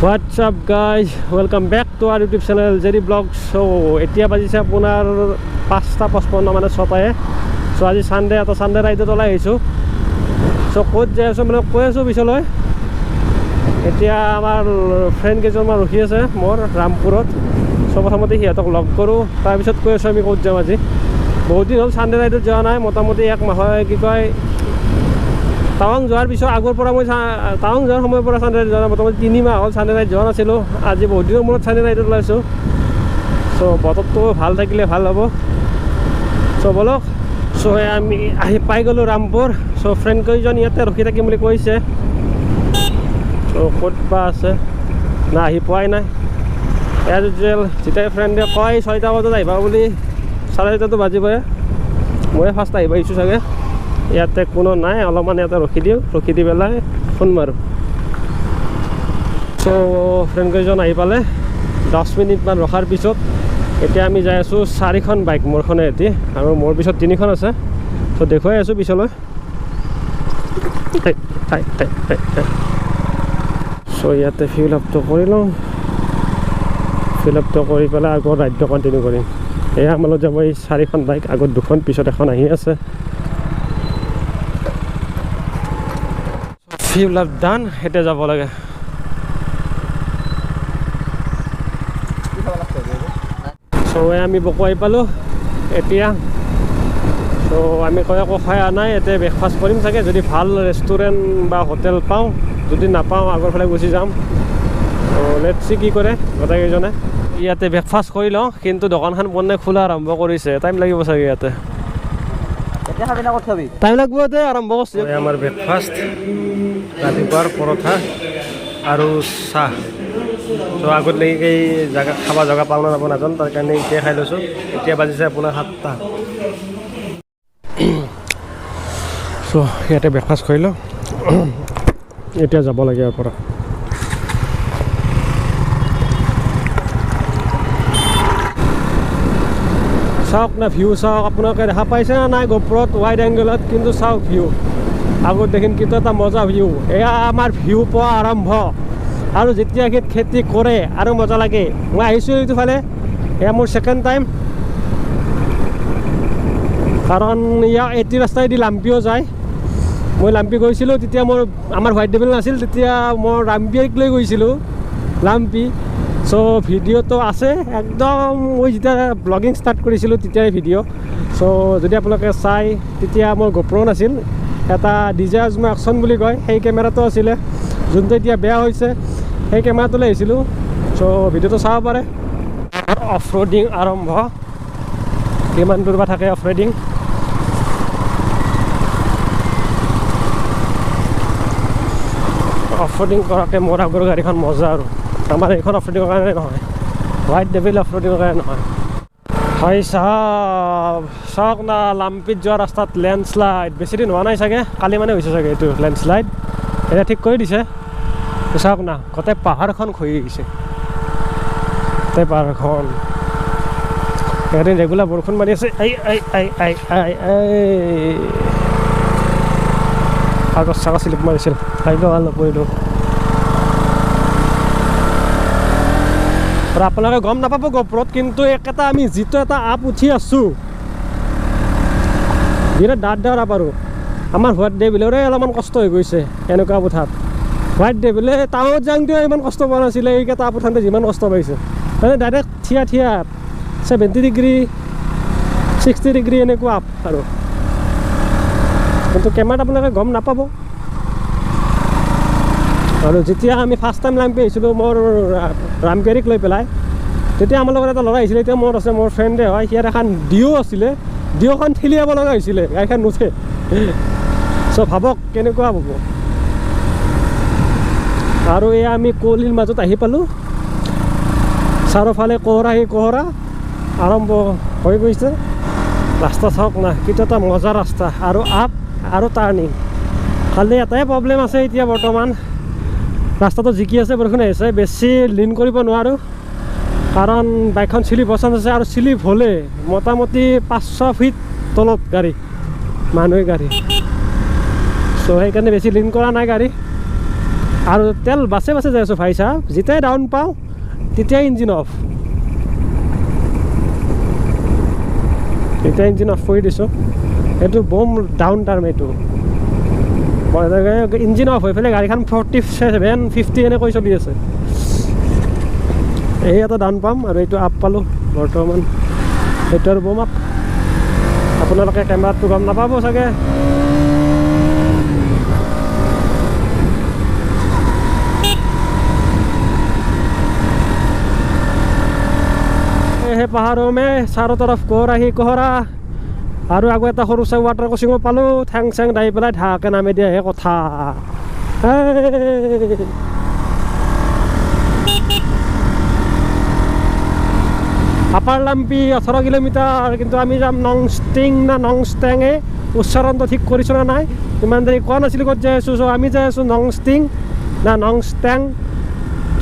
What's up guys, welcome back to our YouTube channel Jerry Vlogs. So এতিয়া বাজিছে আপোনাৰ 5:55 মানে 6টায়ে. So আজি সানডে এটা সানডে ৰাইডত ওলাই আহিছো. So ক'ত যাই আছো মানে কৈ আছো পিছলৈ. এতিয়া আমাৰ ফ্ৰেণ্ড কেইজনমান ৰখি আছে মোৰ ৰামপুৰত. So প্ৰথমতে সিহঁতক লগ কৰোঁ, তাৰপিছত কৈ আছো আমি ক'ত যাম আজি. বহুত দিন হ'ল সানডে ৰাইডত যোৱা নাই, মোটামুটি এক মাহ কি কয় টাৱাং যোৱাৰ পিছত আগৰ পৰা মই টাৱাং যোৱাৰ সময়ৰ পৰা সানডে ৰাইড যোৱা মোটামুটি 3 মাহ হ'ল সানডে ৰাইড যোৱা নাছিলোঁ. আজি বহুত দিনৰ মূৰত সানডে ৰাইডত ওলাইছোঁ. চ' বতৰটো ভাল থাকিলে ভাল হ'ব. চ' বলক. চ' আমি আহি পাই গ'লোঁ ৰামপুৰ. চ' ফ্ৰেণ্ড কেইজন ইয়াতে ৰখি থাকিম বুলি কৈছে. চ' ক'ত বা আছে না আহি পোৱাই নাই। এজ ইউজুৱেল যেতিয়া ফ্ৰেণ্ডে কয় 6টা বজাত আহিবা বুলি 6:30টো বাজিবই, মই ফাৰ্ষ্ট আহিব আহিছোঁ চাগে. ইয়াতে কোনো নাই, অলপমান ইয়াতে ৰখি দিওঁ, ৰখি দি পেলাই ফোন মাৰোঁ. চ' ফ্ৰেণ্ড কেইজন আহি পালে 10 মিনিটমান ৰখাৰ পিছত এতিয়া আমি যাই আছোঁ 4খন বাইক মোৰখনে এটি আৰু মোৰ পিছত 3খন আছে. চ' দেখুৱাই আছোঁ পিছলৈ. চ' ইয়াতে ফিল আপটো কৰি লওঁ, ফিল আপটো কৰি পেলাই আগৰ ৰাইডটো কণ্টিনিউ কৰিম. এয়া আমালৈ যাব এই 4খন বাইক, আগত 2খন পিছত এখন আহি আছে. ফিল আপ ডান, এতিয়া যাব লাগে. চ' আমি বকুৱাই পালোঁ এতিয়া. চ' আমি একো খাই নাই, এতিয়া ব্ৰেকফাষ্ট কৰিম চাগে, যদি ভাল ৰেষ্টুৰেণ্ট বা হোটেল পাওঁ. যদি নাপাওঁ আগৰ ফালে গুচি যাম. ত' লেটছ চি কি কৰে গোটেইকেইজনে. ইয়াতে ব্ৰেকফাষ্ট কৰি লওঁ, কিন্তু দোকানখন বনাই খোলা আৰম্ভ কৰিছে, টাইম লাগিব চাগে ইয়াতে. টাইম লাগিব ইয়াতে, আৰম্ভ কৰিছে. আমাৰ ব্ৰেকফাষ্ট ৰাতিপুৱাৰ পৰঠা আৰু চাহ. চ' আগত লাগি এই জেগা খাব জেগা পাওঁ নাপাব নাজানো, তাৰ কাৰণে এতিয়া খাই লৈছোঁ. এতিয়া বাজিছে আপোনাৰ 7টা. চ' ইয়াতে ব্ৰেকফাষ্ট কৰি লওঁ, এতিয়া যাব লাগে ইয়াৰ পৰা. চাওক না ভিউ চাওক, আপোনালোকে দেখা পাইছে না নাই গোপ্ৰত ৱাইড এংগলত, কিন্তু চাওক ভিউ আগত দেখিন কিন্তু এটা মজা ভিউ. এয়া আমাৰ ভিউ পোৱা আৰম্ভ, আৰু যেতিয়া খেতি কৰে আৰু মজা লাগে. মই আহিছোঁ এইটো ফালে, এয়া মোৰ ছেকেণ্ড টাইম, কাৰণ ইয়াৰ এটি ৰাস্তাইদি লাম্পিও যায়. মই লাম্পি গৈছিলোঁ, তেতিয়া আমাৰ হোৱাইট ডেভিল নাছিল, তেতিয়া মই ৰাম্পিক লৈ গৈছিলোঁ লাম্পি. চ' ভিডিঅ'টো আছে একদম, মই যেতিয়া ব্লগিং ষ্টাৰ্ট কৰিছিলোঁ তেতিয়াই ভিডিঅ'. চ' যদি আপোনালোকে চাই, তেতিয়া মোৰ গোপ্ৰ নাছিল, এটা ডিজে আজমা একশ্যন বুলি কয় সেই কেমেৰাটো আছিলে, যোনটো এতিয়া বেয়া হৈছে. সেই কেমেৰাটো লৈ আহিছিলোঁ. চ' ভিডিঅ'টো চাব পাৰে. অফ ৰোডিং আৰম্ভ, কিমান দূৰ বা থাকে অফ ৰোডিং. অফ ৰোডিং কৰাকৈ মোৰ আগৰ গাড়ীখন মজা, আৰু আমাৰ এইখন অফ ৰোডিঙৰ কাৰণে নহয়, হোৱাইট ডেভিল অফ ৰোডিঙৰ কাৰণে নহয়. হয় চাওক না, লাম্পিত যোৱা ৰাস্তাত লেণ্ডশ্লাইড বেছি দিন হোৱা নাই চাগে, কালি মানে হৈছে চাগে এইটো লেণ্ডশ্লাইড. এতিয়া ঠিক কৰি দিছে. চাওক না, গোটেই পাহাৰখন খহি গৈছে, গোটেই পাহাৰখন. এদিন ৰেগুলাৰ বৰষুণ মাৰি আছে. কাগজ চাগজ শ্লিপ মাৰিছিল, ভাগ্য ভাল নপৰিলোঁ. আৰু আপোনালোকে গম নাপাব গোপ্ৰত, কিন্তু একেটা আমি যিটো এটা আপ উঠি আছোঁ, বিৰাট ডাঁৰ আপ. আৰু আমাৰ হোৱাইট ডেভিলৰে অলপমান কষ্ট হৈ গৈছে এনেকুৱা উঠাত. হোৱাইট ডেভিলে টাউনত যাওঁতেও ইমান কষ্ট পোৱা নাছিলে, এইকেইটা আপ উঠাওঁতে যিমান কষ্ট পাইছে, মানে ডাইৰেক্ট থিয়া 70 ডিগ্ৰী 60 ডিগ্ৰী এনেকুৱা আপ. আৰু কিন্তু কেমেৰাত আপোনালোকে গম নাপাব. আৰু যেতিয়া আমি ফাৰ্ষ্ট টাইম লাম্পি আহিছিলোঁ মোৰ ৰামপিয়াৰীক লৈ পেলাই, তেতিয়া আমাৰ লগত এটা ল'ৰা আহিছিলে, এতিয়া মোৰ আছে, মোৰ ফ্ৰেণ্ডে হয়. সিয়াৰ এখন ডিঅ' আছিলে, ডিঅ'খন ঠেলি যাব লগা হৈছিলে, গাড়ীখন নুঠে. চ' ভাবক কেনেকুৱা হ'ব. আৰু এয়া আমি কুঁৱলীৰ মাজত আহি পালোঁ, চাৰিওফালে কোহৰা আৰম্ভ হৈ গৈছে. ৰাস্তা চাওক না, কিন্তু এটা মজা ৰাস্তা, আৰু আপ আৰু টাৰ্ণিং. খালি এটাই প্ৰব্লেম আছে এতিয়া বৰ্তমান, ৰাস্তাটো জিকি আছে, বৰষুণ আহিছে, বেছি লিন কৰিব নোৱাৰোঁ, কাৰণ বাইকখন শ্লিপ হোৱাৰ চান্স আছে. আৰু শ্লিপ হ'লে মোটামুটি 5-6 ফিট তলত গাড়ী, মানুহে গাড়ী. চ' সেইকাৰণে বেছি লিন কৰা নাই গাড়ী. আৰু তেল বাছে বাছে যাই আছোঁ ভাই চাহাব, যেতিয়াই ডাউন পাওঁ তেতিয়াই ইঞ্জিন অফ। এতিয়া ইঞ্জিন অফ কৰি দিছোঁ, এইটো বম ডাউন টাৰ্ম। এইটো ইঞ্জিন অফ হৈ পেলাই গাড়ীখন 47, 50 এনেকৈ চলি আছে। এই এটা ডাউন পাম আৰু এইটো আপ পালোঁ বৰ্তমান। সেইটো আৰু বম আপ। আপোনালোকে কেমেৰাটো গম নাপাব চাগে। সেই পাহাৰো মে চাৰো তৰফ কোহৰাহি কোহৰা। আৰু আকৌ এটা সৰু চাই ৱাটাৰ ক্ৰচিঙো পালোঁ, ঠেং চেং দাই পেলাই ঢাকে নামি দিয়াহে কথা। আপাৰ লাম্পি 18 কিলোমিটাৰ, কিন্তু আমি যাম নংষ্টিং না নংষ্টেঙে, উচ্চাৰণটো ঠিক কৰিছোঁ নে নাই ইমান দেৰি কোৱা নাছিলোঁ ক'ত যাই আছোঁ। চ' আমি যাই আছোঁ নংষ্টিং না নংষ্টেং।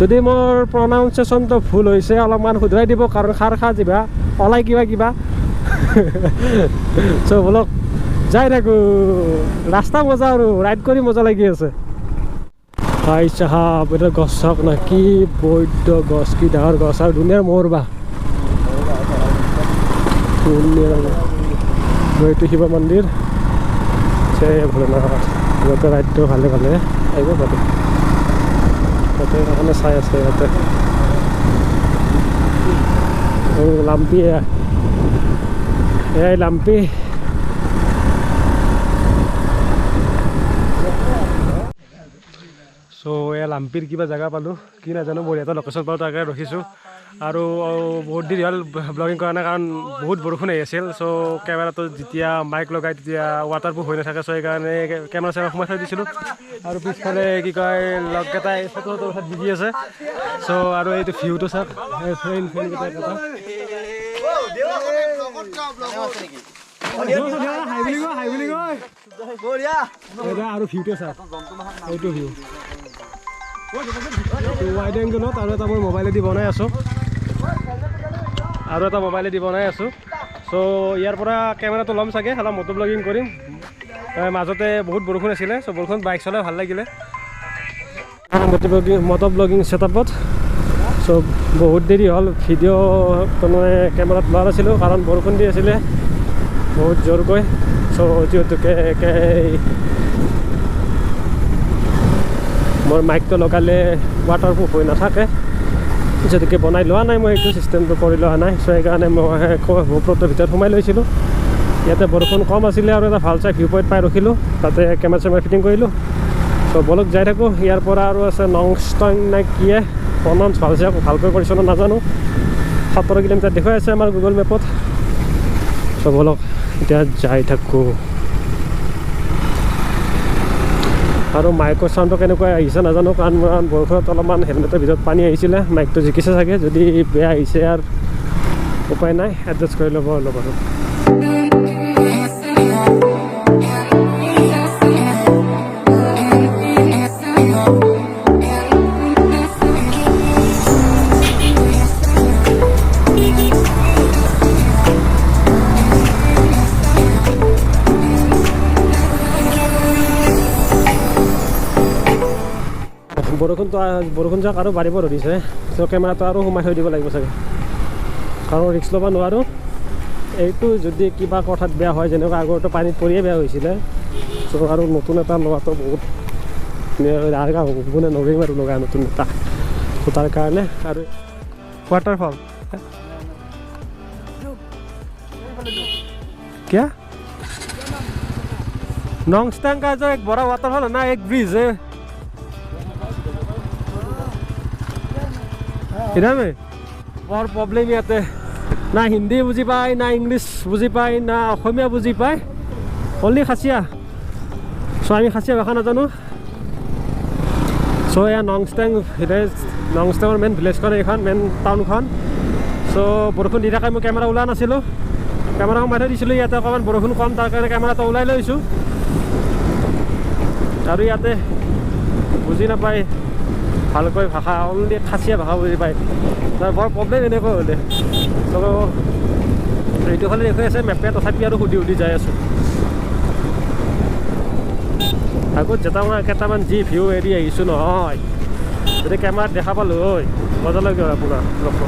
যদি মোৰ প্ৰনাউন্সিয়েশ্যনটো ভুল হৈছে অলপমান শুধৰাই দিব, কাৰণ খাৰ খা যিবা ওলাই কিবা কিবা। চ' বলক যাই থাকোঁ, ৰাস্তা মজা আৰু ৰাইড কৰি মজা লাগি আছে। ভাই চাহাব এটা গছ চাওক না, কি বৈদ্য গছ, কি ডাঙৰ গছ, আৰু ধুনীয়াৰ মোৰ বা এইটো শিৱ মন্দিৰ ভোলেনাথ। সিহঁতে ৰাইডটো ভালে ভালে আহিব পাৰে, তাতে কাৰণে চাই আছে ইয়াতে লাম্পি। এয়াই লাম্পি। চ' এয়া লাম্পিৰ কিবা জেগা পালোঁ, কি নাজানো, বঢ়িয়া এটা লোকেশ্যন পালোঁ, তাকে ৰখিছোঁ। আৰু বহুত দেৰি হ'ল ব্লগিং কৰা নাই, কাৰণ বহুত বৰষুণ আহি আছিল। চ' কেমেৰাটো যেতিয়া মাইক লগাই তেতিয়া ৱাটাৰপ্ৰুফ হৈ নাথাকে, চ' সেইকাৰণে কেমেৰা চেমেৰা সোমাই থৈ দিছিলোঁ। আৰু পিছফালে কি কয় লগকেইটাই ফটো চটো উঠাত বিজি আছে। চ' আৰু এইটো ভিউটো চাওক, আৰু ভিউটো চাওক, এইটো ভিউ ৱাইড এংগলত। আৰু এটা মই মোবাইলেদি বনাই আছোঁ, চ' ইয়াৰ পৰা কেমেৰাটো ল'ম চাগে, অলপ মটো ব্লগিং কৰিম। মাজতে বহুত বৰষুণ আছিলে, চ' বৰষুণ বাইক চলাই ভাল লাগিলে মটো ব্লগিং ছেটআপত। চ' বহুত দেৰি হ'ল ভিডিঅ' তাৰমানে কেমেৰাত লোৱা নাছিলোঁ, কাৰণ বৰষুণ দি আছিলে বহুত জোৰকৈ। চ' যিহেতুকে মোৰ মাইকটো লগালে ৱাটাৰপ্ৰুফ হৈ নাথাকে, যদিকে বনাই লোৱা নাই, মই সেইটো চিষ্টেমটো কৰি লোৱা নাই। চ' সেইকাৰণে মই গোপ্ৰটোৰ ভিতৰত সোমাই লৈছিলোঁ। ইয়াতে বৰষুণ কম আছিলে আৰু এটা ভাল চাই ভিউ পইণ্ট পাই ৰখিলোঁ, তাতে কেমেৰা চেমেৰা ফিটিং কৰিলোঁ। চ' বলক যাই থাকোঁ। ইয়াৰ পৰা আৰু আছে নংষ্টেং নে কিয়ে, প্ৰনাউন্স ভালকৈ কৰিছোঁ নে নাজানো। 17 কিলোমিটাৰ দেখুৱাই আছে আমাৰ গুগল মেপত। চ' বলক এতিয়া যাই থাকোঁ। আৰু মাইকৰ চাউণ্ডটো কেনেকুৱা আহিছে নাজানো, কাৰণ বৰষুণত অলপমান হেলমেটৰ ভিতৰত পানী আহিছিলে, মাইকটো জিকিছে চাগে। যদি বেয়া আহিছে আৰু উপায় নাই, এডজাষ্ট কৰি ল'ব অলপ আৰু। বৰষুণ যাক আৰু বাঢ়িব ধৰিছে, চ' কেমেৰাটো আৰু সোমাই থৈ দিব লাগিব চাগে, কাৰণ ৰিক্স ল'ব নোৱাৰোঁ। এইটো যদি কিবা কথাত বেয়া হয়, যেনেকুৱা আগৰটো পানীত পৰিয়ে বেয়া হৈছিলে, চ' আৰু নতুন এটা লোৱাটো বহুত গুণে নৰিম আৰু লগা নতুন এটা। চ' তাৰ কাৰণে আৰু ৱাটাৰফল क्या नोंगस्टेंग का जो एक बड़ा वाटरफॉल है ना, एक ब्रिज है इधर में। और प्रॉब्लम ইয়াতে না হিন্দী বুজি পায়, না ইংলিছ বুজি পায়, না অসমীয়া বুজি পায়, অনলি খাচীয়া। চ' আমি খাচীয়া ভাষা নাজানো। চ' এয়া নংষ্টেং ভিলেজ, নংষ্টেঙৰ মেইন ভিলেজখন এইখন, মেইন টাউনখন। চ' বৰষুণ দি থাকে, মই কেমেৰা ওলোৱা নাছিলোঁ, কেমেৰা সোমাই থৈ দিছিলোঁ। ইয়াতে অকণমান বৰষুণ কম, তাৰ কাৰণে কেমেৰাটো ওলাই লৈছোঁ। আৰু ইয়াতে বুজি নাপায় ভালকৈ ভাষা, অনলি খাচীয়া ভাষা বুজি পায়, তাৰ বৰ প্ৰব্লেম এনেকুৱা হ'লে। ত' এইটো ফালে দেখুৱাই আছে মেপে, তথাপি আৰু সুধি যাই আছোঁ। আগত কেইটামান যি ভিউ এৰি আহিছোঁ নহয়, যদি কেমেৰাত দেখা পালোঁ হয় মজা লাগে আপোনাৰ লগ।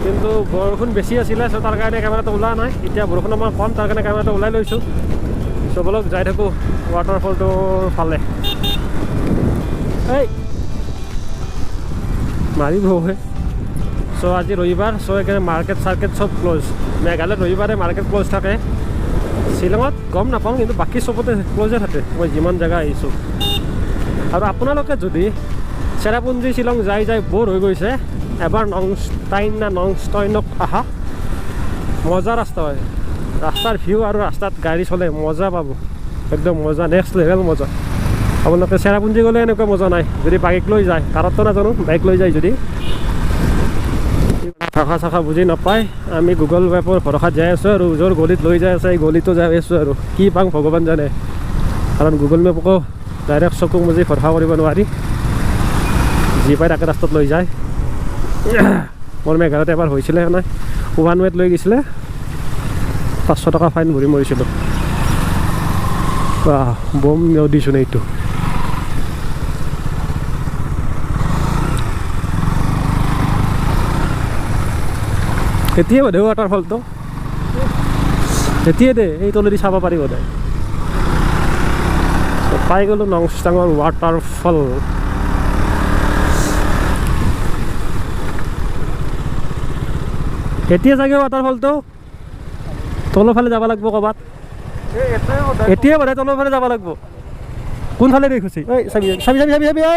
কিন্তু বৰষুণ বেছি আছিলে, চ' তাৰ কাৰণে কেমেৰাটো ওলোৱা নাই। এতিয়া বৰষুণ অকণমান কম, তাৰ কাৰণে কেমেৰাটো ওলাই লৈছোঁ। চ' বলক যাই থাকোঁ ৱাটাৰফলটোৰ ফালে। এই মাৰিবহে। চ' আজি ৰবিবাৰ, চ' সেইকাৰণে মাৰ্কেট চাৰ্কেট চব ক্ল'জ। মেঘালয়ত ৰবিবাৰে মাৰ্কেট ক্ল'জ থাকে। শ্বিলঙত গম নাপাওঁ, কিন্তু বাকী চবতে ক্ল'জে থাকে মই যিমান জেগা আহিছোঁ। আৰু আপোনালোকে যদি চেৰাপুঞ্জী শ্বিলং যাই ব'ৰ হৈ গৈছে, এবাৰ নংষ্টাইনক আহা। মজা ৰাস্তা হয়, ৰাস্তাৰ ভিউ আৰু ৰাস্তাত গাড়ী চলে মজা পাব, একদম মজা, নেক্সট লেভেল মজা। আপোনালোকে চেৰাপুঞ্জী গ'লে এনেকুৱা মজা নাই যদি বাইক লৈ যায়। কাৰততো নাজানো, বাইক লৈ যায় যদি। ভাষা চাষা বুজি নাপায়, আমি গুগল মেপৰ ভৰসাত যাই আছোঁ আৰু য'ৰ গলিত লৈ যাই আছে এই গলিতো যাই আছোঁ আৰু কি পাওঁ ভগৱান জানে। কাৰণ গুগল মেপকো ডাইৰেক্ট চকু মুজি ভৰসা কৰিব নোৱাৰি, যি পায় তাকে ৰাস্তাত লৈ যায়। মোৰ মেঘালয়ত এবাৰ হৈছিলে নাই, ওৱান ৱেত লৈ গৈছিলে, 500 টকা ফাইন ভৰি মৰিছিলোঁ। বম দিছোঁ নে এইটো। এতিয়াই বোধে ৱাটাৰফলটো, এতিয়াই দে এই তলেদি চাব পাৰি বোধে। পাই গ'লোঁ নংষ্টাঙৰ ৱাটাৰফল। এতিয়া চাগে ৱাটাৰফলটো তলৰ ফালে যাব লাগিব ক'ৰবাত। এতিয়াই বোধে তলৰ ফালে যাব লাগিব। কোনফালে দি খুচি ঐ চাবি চাবি চাবি চাবি চাবি ঐ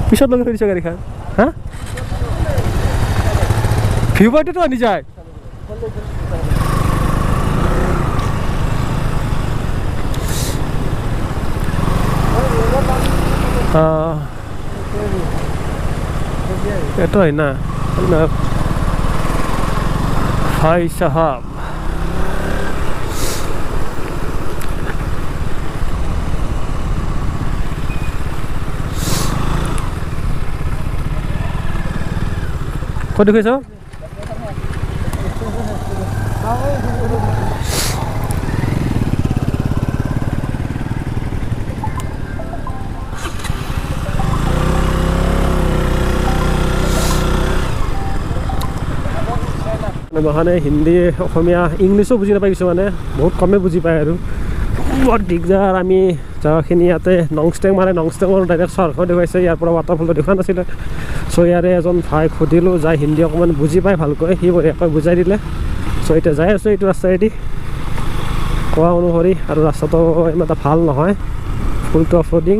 পিছত লগাই থৈ দিছোঁ গাড়ীখন। হা ভিউ পইণ্টতো আনি যায়। এইটো হয় না ভাই সাহাব। ক'ত দেখিছ? মানে হিন্দী, অসমীয়া, ইংলিছো বুজি নাপায় কিছুমানে, বহুত কমে বুজি পায় আৰু বৰ দিগদাৰ। আমি জেগাখিনি ইয়াতে নংষ্টেং মানে নংষ্টেঙৰ ডাইৰেক্ট চহৰখন দেখুৱাইছে, ইয়াৰ পৰা ৱাটাৰফলটো দেখুওৱা নাছিলে। চ' ইয়াৰে এজন ভাইক সুধিলোঁ, যাই হিন্দী অকণমান বুজি পায় ভালকৈ, সি বঢ়িয়াকৈ বুজাই দিলে। চ' এতিয়া যাই আছোঁ এইটো ৰাস্তাইদি কোৱা অনুসৰি। আৰু ৰাস্তাটো ইমান এটা ভাল নহয়, ফুলটো অফ ৰ'ডিং।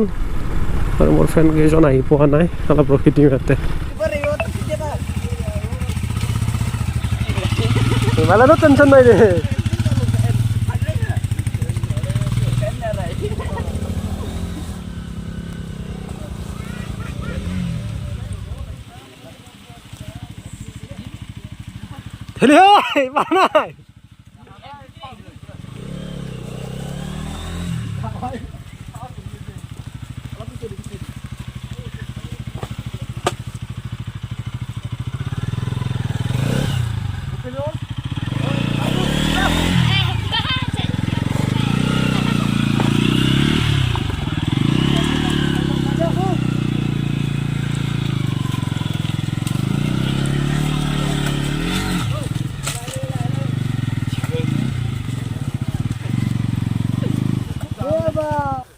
আৰু মোৰ ফ্ৰেণ্ড কেইজন আহি পোৱা নাই, অলপ ৰখি দিম ইয়াতে। হিমালয়তো টেনশ্যন নাই দে। নাই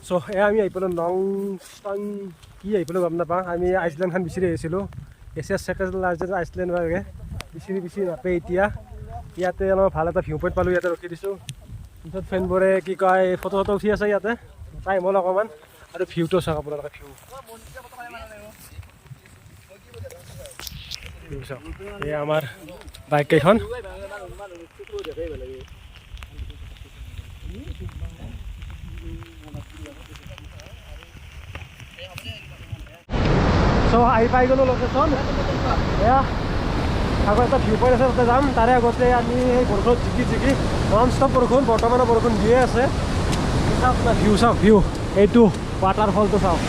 চ' এয়া আমি আহি পালোঁ নংষ্টাং। কি আহি পালোঁ গম নাপাওঁ। আমি আইচলেণ্ডখন বিচাৰি আহিছিলোঁ, এছিয়াৰ ছেকেণ্ড লাৰ্জেষ্ট আইচলেণ্ড লাগে। বিচাৰি নাপায় এতিয়া। ইয়াতে অলপ ভাল এটা ভিউ পইণ্ট পালোঁ, ইয়াতে ৰখি দিছোঁ। পিছত ফ্ৰেণ্ডবোৰে কি কয় ফটো চটো উঠি আছে ইয়াতে, টাইম হ'ল অকণমান। আৰু ভিউটো চাওক আপোনালোকে, ভিউ চাওক। এয়া আমাৰ বাইক কেইখন। চ' আহি পাই গ'লোঁ লোকেশ্যন। এয়া আকৌ এটা ভিউ পইণ্ট আছে, তাতে যাম। তাৰে আগতে আমি এই বৰষুণত জিকি নন ষ্টপ বৰষুণ, বৰ্তমানো বৰষুণ দিয়ে আছে। চাওক না ভিউ, চাওক ভিউ, এইটো ৱাটাৰফলটো চাওক,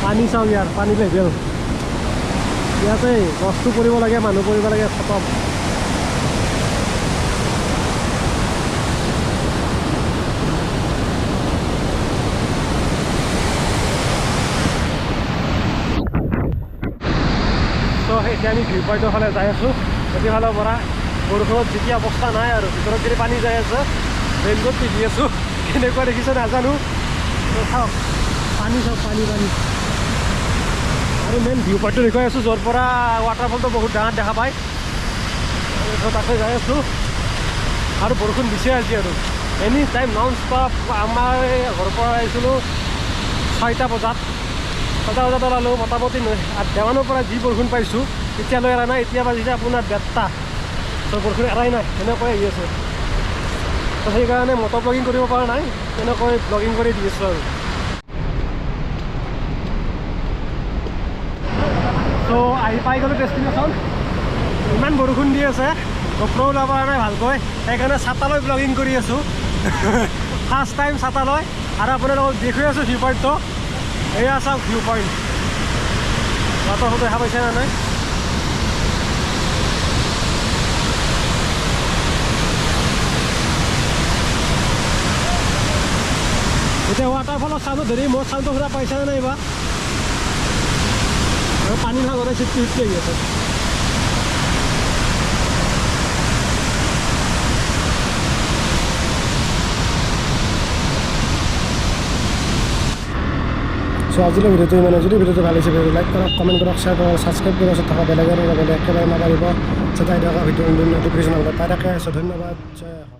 পানী চাওক, ইয়াৰ পানী লেভেল। ইয়াতে গছটো পৰিব লাগে, মানুহ পৰিব লাগে, খতম। এতিয়া আমি ভিউ পইণ্টৰ ফালে যাই আছোঁ সেইফালৰ পৰা বৰষুণত যেতিয়া অৱস্থা নাই আৰু ভিতৰত যদি পানী যাই আছে ৰেইনকোট পিন্ধি আছোঁ কেনেকুৱা দেখিছে নাজানো চাওক পানী চাওক পানী আৰু মেইন ভিউ পইণ্টটো দেখুৱাই আছোঁ য'ৰ পৰা ৱাটাৰফলটো বহুত ডাঙৰ দেখা পায় তাতে যাই আছোঁ আৰু বৰষুণ দিছে আজি আৰু এনি টাইম নন ষ্টপ আমাৰ ঘৰৰ পৰা আহিছিলোঁ 6টা বজাত ওলালোঁ মোটামুটি 8টা মানৰ পৰা যি বৰষুণ পাইছোঁ এতিয়ালৈ এৰা নাই এতিয়া বাজিছে আপোনাৰ 1:30 তো বৰষুণ এৰাই নাই এনেকৈ আহি আছে তো সেইকাৰণে মটৰ ব্লগিং কৰিব পৰা নাই তেনেকৈ ব্লগিং কৰি দি আছোঁ আৰু তো আহি পাই গ'লোঁ ডেষ্টিনেশ্যন ইমান বৰষুণ দি আছে গোপ্ৰ ওলাব পৰা নাই ভালকৈ সেইকাৰণে ছাতালৈ ব্লগিং কৰি আছোঁ ফাৰ্ষ্ট টাইম ছাতালৈ আৰু আপোনালোকক দেখুৱাই আছোঁ ভিউ পইণ্টটো এয়া চাওক ভিউ পইণ্ট ৱাটাৰফল দেখা পাইছে নে নাই এতিয়া ৱাটাৰফলৰ চাউণ্ডটো ধৰি মোৰ চাউণ্ডটো পুৰা পাইছে নে নাই বা আৰু পানী ভাগৰে চিটকি আহি আছে চ' আজিলৈ ভিডিঅ'টো ইমানে যদি ভিডিঅ'টো ভাল হৈছে ভিডিঅ'টো লাইক কৰক কমেণ্ট কৰক শ্বেয়াৰ কৰক ছাবস্ক্ৰাইব কৰক থকা বেলেগৰ লগতে একেবাৰে নাপাৰিব যাতে থকা ভিডিঅ' নটিফিকেশ্যন পাই থাকে চ' ধন্যবাদ জয়